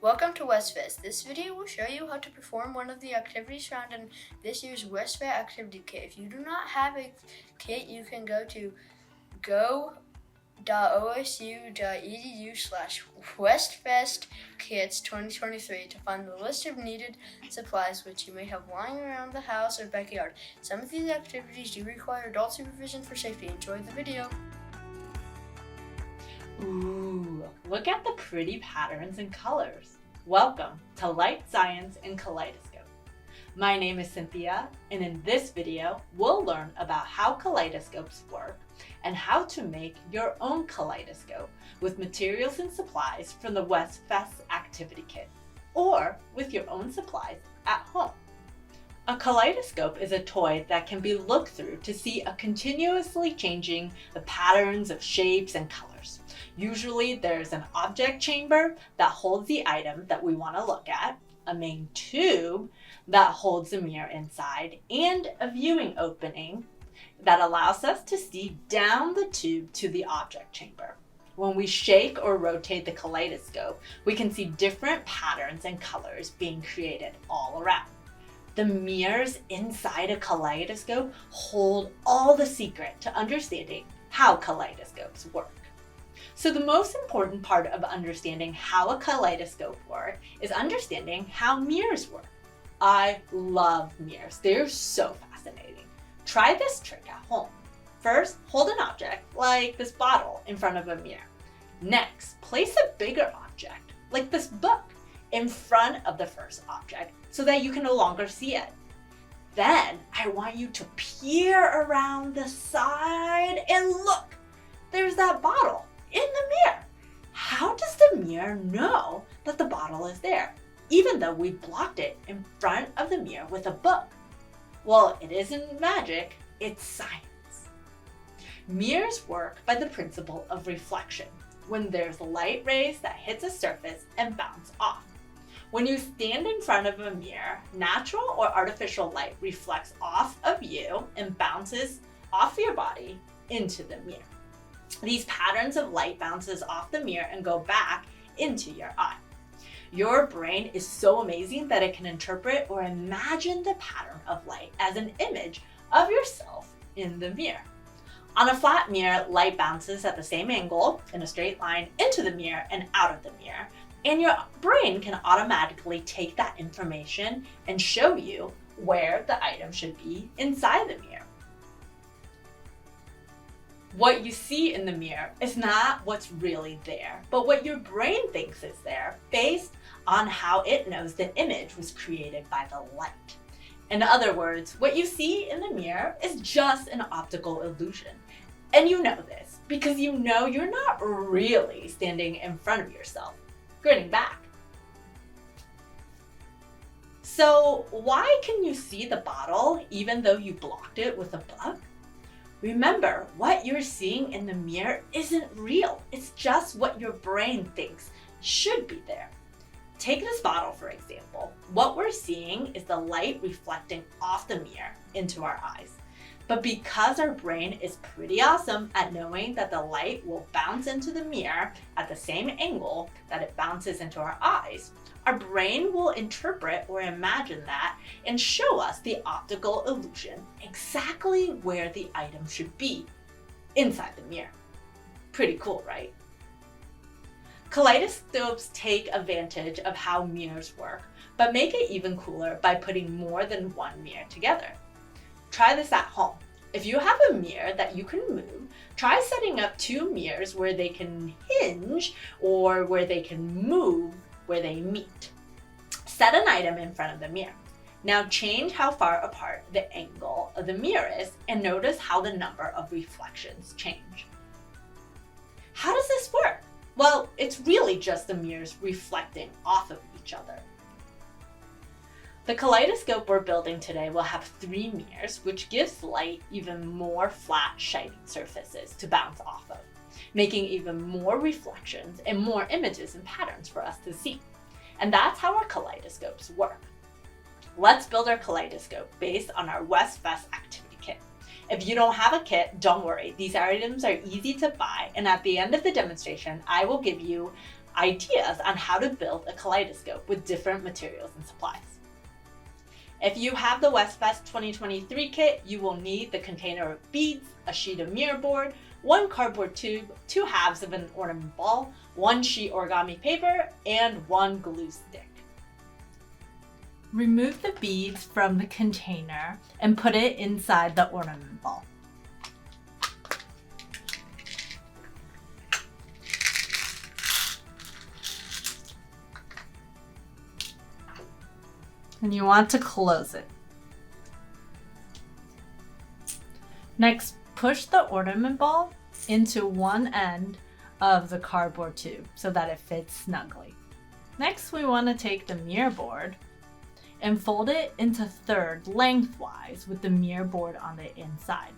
Welcome to WestFest. This video will show you how to perform one of the activities found in this year's WestFest activity kit. If you do not have a kit, you can go to go.osu.edu/WestFestKits2023 to find the list of needed supplies which you may have lying around the house or backyard. Some of these activities do require adult supervision for safety. Enjoy the video. Ooh, look at the pretty patterns and colors. Welcome to Light Science and Kaleidoscope. My name is Cynthia, and in this video, we'll learn about how kaleidoscopes work and how to make your own kaleidoscope with materials and supplies from the WestFest activity kit, or with your own supplies at home. A kaleidoscope is a toy that can be looked through to see a continuously changing the patterns of shapes and colors. Usually there's an object chamber that holds the item that we want to look at, a main tube that holds the mirror inside, and a viewing opening that allows us to see down the tube to the object chamber. When we shake or rotate the kaleidoscope, we can see different patterns and colors being created all around. The mirrors inside a kaleidoscope hold all the secret to understanding how kaleidoscopes work. So the most important part of understanding how a kaleidoscope works is understanding how mirrors work. I love mirrors. They're so fascinating. Try this trick at home. First, hold an object, like this bottle, in front of a mirror. Next, place a bigger object, like this book, in front of the first object so that you can no longer see it. Then I want you to peer around the side and look, there's that bottle in the mirror. How does the mirror know that the bottle is there, even though we blocked it in front of the mirror with a book? Well, it isn't magic, it's science. Mirrors work by the principle of reflection, when there's light rays that hits a surface and bounce off. When you stand in front of a mirror, natural or artificial light reflects off of you and bounces off your body into the mirror. These patterns of light bounces off the mirror and go back into your eye. Your brain is so amazing that it can interpret or imagine the pattern of light as an image of yourself in the mirror. On a flat mirror, light bounces at the same angle in a straight line into the mirror and out of the mirror. And your brain can automatically take that information and show you where the item should be inside the mirror. What you see in the mirror is not what's really there, but what your brain thinks is there based on how it knows the image was created by the light. In other words, what you see in the mirror is just an optical illusion. And you know this because you know you're not really standing in front of yourself, grinning back. So why can you see the bottle even though you blocked it with a book? Remember, what you're seeing in the mirror isn't real. It's just what your brain thinks should be there. Take this bottle, for example. What we're seeing is the light reflecting off the mirror into our eyes. But because our brain is pretty awesome at knowing that the light will bounce into the mirror at the same angle that it bounces into our eyes, our brain will interpret or imagine that and show us the optical illusion exactly where the item should be inside the mirror. Pretty cool, right? Kaleidoscopes take advantage of how mirrors work, but make it even cooler by putting more than one mirror together. Try this at home. If you have a mirror that you can move, try setting up two mirrors where they can hinge or where they can move where they meet. Set an item in front of the mirror. Now change how far apart the angle of the mirror is and notice how the number of reflections change. How does this work? Well, it's really just the mirrors reflecting off of each other. The kaleidoscope we're building today will have 3 mirrors, which gives light even more flat, shining surfaces to bounce off of, making even more reflections and more images and patterns for us to see. And that's how our kaleidoscopes work. Let's build our kaleidoscope based on our WestFest activity kit. If you don't have a kit, don't worry. These items are easy to buy, and at the end of the demonstration, I will give you ideas on how to build a kaleidoscope with different materials and supplies. If you have the Westfest 2023 kit, you will need the container of beads, a sheet of mirror board, 1 cardboard tube, 2 halves of an ornament ball, 1 sheet origami paper, and 1 glue stick. Remove the beads from the container and put it inside the ornament ball. And you want to close it. Next, push the ornament ball into one end of the cardboard tube so that it fits snugly. Next, we want to take the mirror board and fold it into thirds lengthwise with the mirror board on the inside.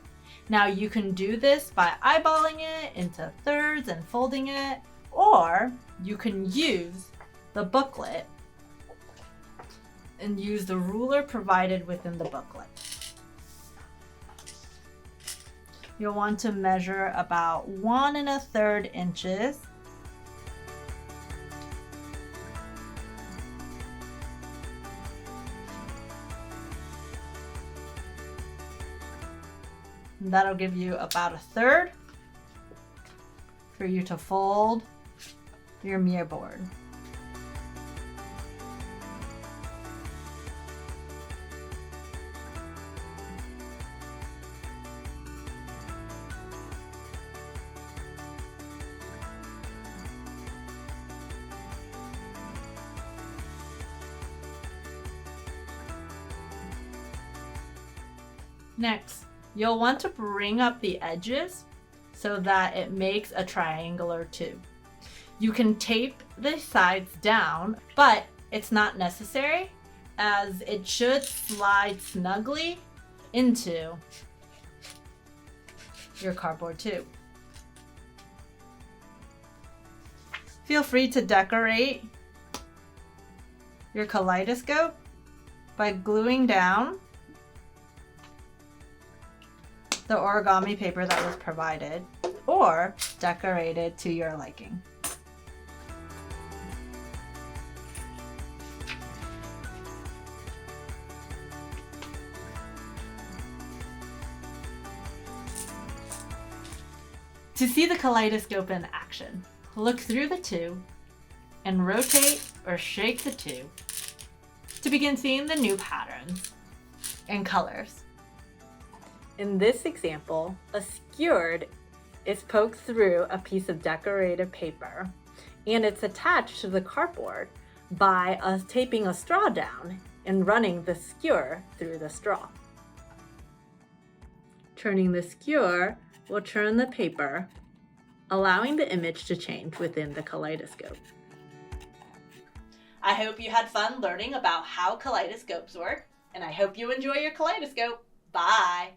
Now you can do this by eyeballing it into thirds and folding it, or you can use the booklet and use the ruler provided within the booklet. You'll want to measure about 1 1/3 inches. And that'll give you about 1/3 for you to fold your mirror board. Next, you'll want to bring up the edges so that it makes a triangular tube. You can tape the sides down, but it's not necessary as it should slide snugly into your cardboard tube. Feel free to decorate your kaleidoscope by gluing down the origami paper that was provided, or decorated to your liking. To see the kaleidoscope in action, look through the tube and rotate or shake the tube to begin seeing the new patterns and colors. In this example, a skewer is poked through a piece of decorative paper and it's attached to the cardboard by taping a straw down and running the skewer through the straw. Turning the skewer will turn the paper, allowing the image to change within the kaleidoscope. I hope you had fun learning about how kaleidoscopes work, and I hope you enjoy your kaleidoscope. Bye!